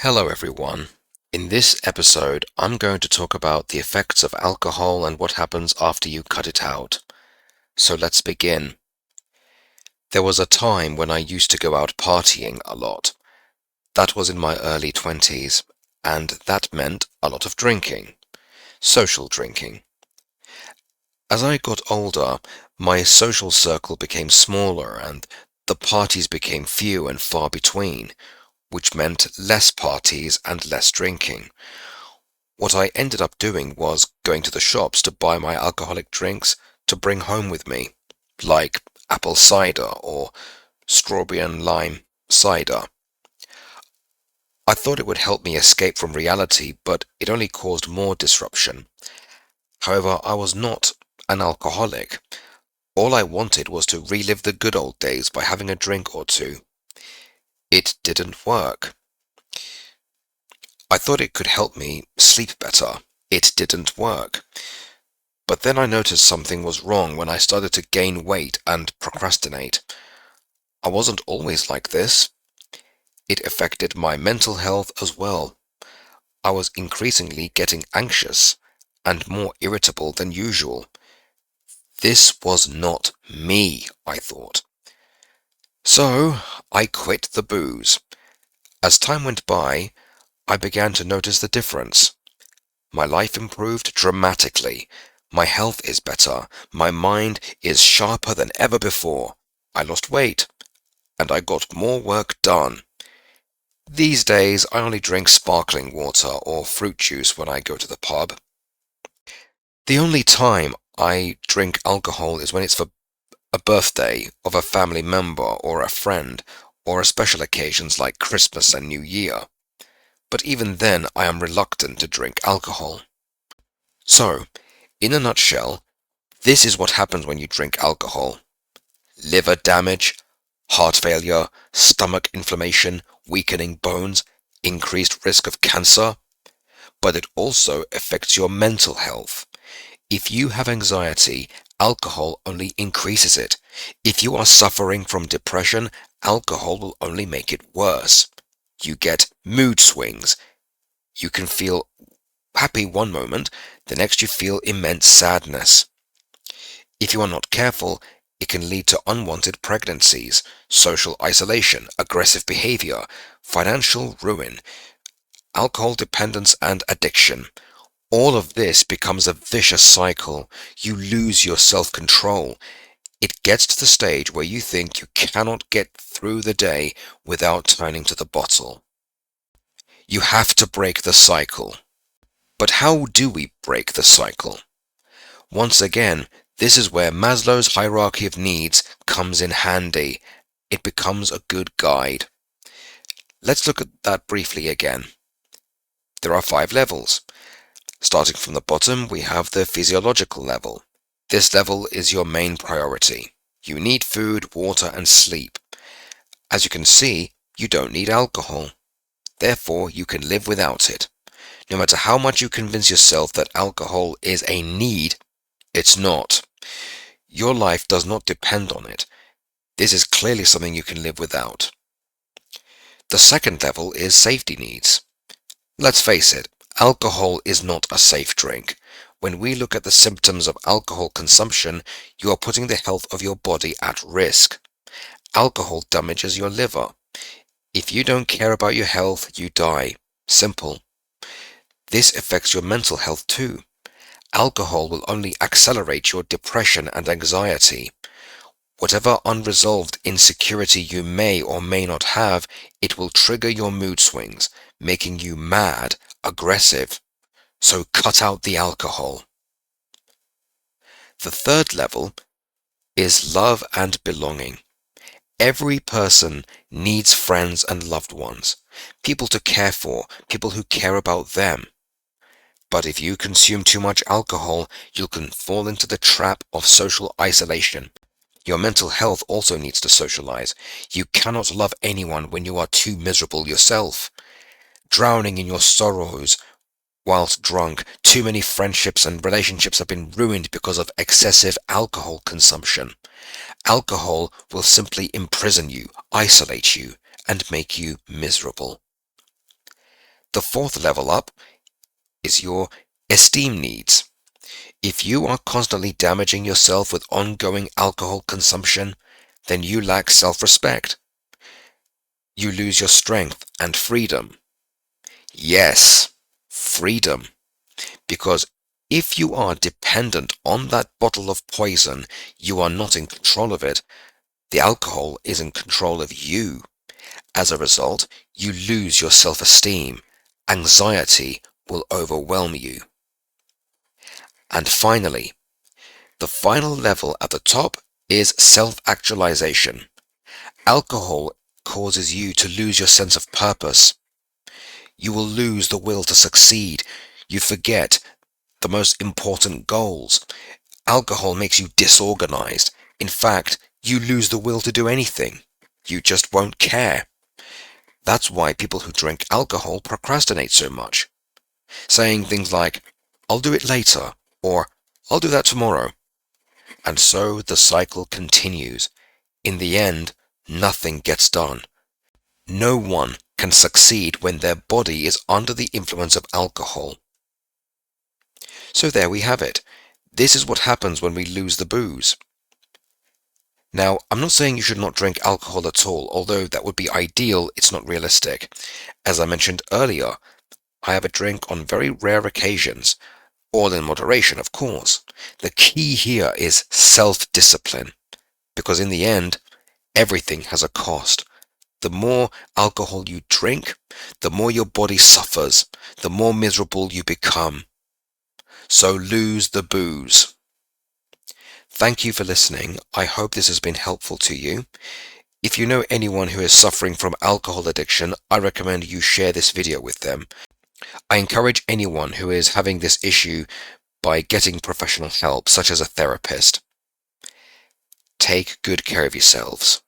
Hello, everyone. In this episode, I'm going to talk about the effects of alcohol and what happens after you cut it out. So let's begin. There was a time when I used to go out partying a lot. That was in my early 20s, and that meant a lot of drinking, social drinking. As I got older, my social circle became smaller and the parties became few and far between, which meant less parties and less drinking. What I ended up doing was going to the shops to buy my alcoholic drinks to bring home with me, like apple cider or strawberry and lime cider. I thought it would help me escape from reality, but it only caused more disruption. However, I was not an alcoholic. All I wanted was to relive the good old days by having a drink or two. It didn't work. I thought it could help me sleep better. It didn't work. But then I noticed something was wrong when I started to gain weight and procrastinate. I wasn't always like this. It affected my mental health as well. I was increasingly getting anxious and more irritable than usual. This was not me, I thought. So I quit the booze. As time went by, I began to notice the difference. My life improved dramatically. My health is better. My mind is sharper than ever before. I lost weight, and I got more work done. These days, I only drink sparkling water or fruit juice when I go to the pub. The only time I drink alcohol is when it's for a birthday of a family member or a friend, or special occasions like Christmas and New Year. But even then, I am reluctant to drink alcohol. So, in a nutshell, this is what happens when you drink alcohol. Liver damage, heart failure, stomach inflammation, weakening bones, increased risk of cancer. But it also affects your mental health. If you have anxiety, alcohol only increases it. If you are suffering from depression, alcohol will only make it worse. You get mood swings. You can feel happy one moment, the next you feel immense sadness. If you are not careful, it can lead to unwanted pregnancies, social isolation, aggressive behavior, financial ruin, alcohol dependence, and addiction. All of this becomes a vicious cycle. You lose your self-control. It gets to the stage where you think you cannot get through the day without turning to the bottle. You have to break the cycle. But how do we break the cycle? Once again, this is where Maslow's hierarchy of needs comes in handy. It becomes a good guide. Let's look at that briefly again. There are 5 levels. Starting from the bottom, we have the physiological level. This level is your main priority. You need food, water, and sleep. As you can see, you don't need alcohol. Therefore, you can live without it. No matter how much you convince yourself that alcohol is a need, it's not. Your life does not depend on it. This is clearly something you can live without. The second level is safety needs. Let's face it, alcohol is not a safe drink. When we look at the symptoms of alcohol consumption, you are putting the health of your body at risk. Alcohol damages your liver. If you don't care about your health, you die. Simple. This affects your mental health too. Alcohol will only accelerate your depression and anxiety. Whatever unresolved insecurity you may or may not have, it will trigger your mood swings, making you mad, aggressive. So cut out the alcohol. The third level is love and belonging. Every person needs friends and loved ones, people to care for, people who care about them. But if you consume too much alcohol, you can fall into the trap of social isolation. Your mental health also needs to socialize. You cannot love anyone when you are too miserable yourself. Drowning in your sorrows whilst drunk, too many friendships and relationships have been ruined because of excessive alcohol consumption. Alcohol will simply imprison you, isolate you, and make you miserable. The fourth level up is your esteem needs. If you are constantly damaging yourself with ongoing alcohol consumption, then you lack self-respect. You lose your strength and freedom. Yes, freedom. Because if you are dependent on that bottle of poison, you are not in control of it. The alcohol is in control of you. As a result, you lose your self-esteem. Anxiety will overwhelm you. And finally, the final level at the top is self-actualization. Alcohol causes you to lose your sense of purpose. You will lose the will to succeed. You forget the most important goals. Alcohol makes you disorganized. In fact, you lose the will to do anything. You just won't care. That's why people who drink alcohol procrastinate so much, saying things like, "I'll do it later," or "I'll do that tomorrow." And so the cycle continues. In the end, nothing gets done. No one can succeed when their body is under the influence of alcohol. So there we have it. This is what happens when we lose the booze. Now, I'm not saying you should not drink alcohol at all, although that would be ideal, it's not realistic. As I mentioned earlier, I have a drink on very rare occasions, all in moderation, of course. The key here is self-discipline, because in the end, everything has a cost. The more alcohol you drink, the more your body suffers, the more miserable you become. So lose the booze. Thank you for listening. I hope this has been helpful to you. If you know anyone who is suffering from alcohol addiction, I recommend you share this video with them. I encourage anyone who is having this issue by getting professional help, such as a therapist. Take good care of yourselves.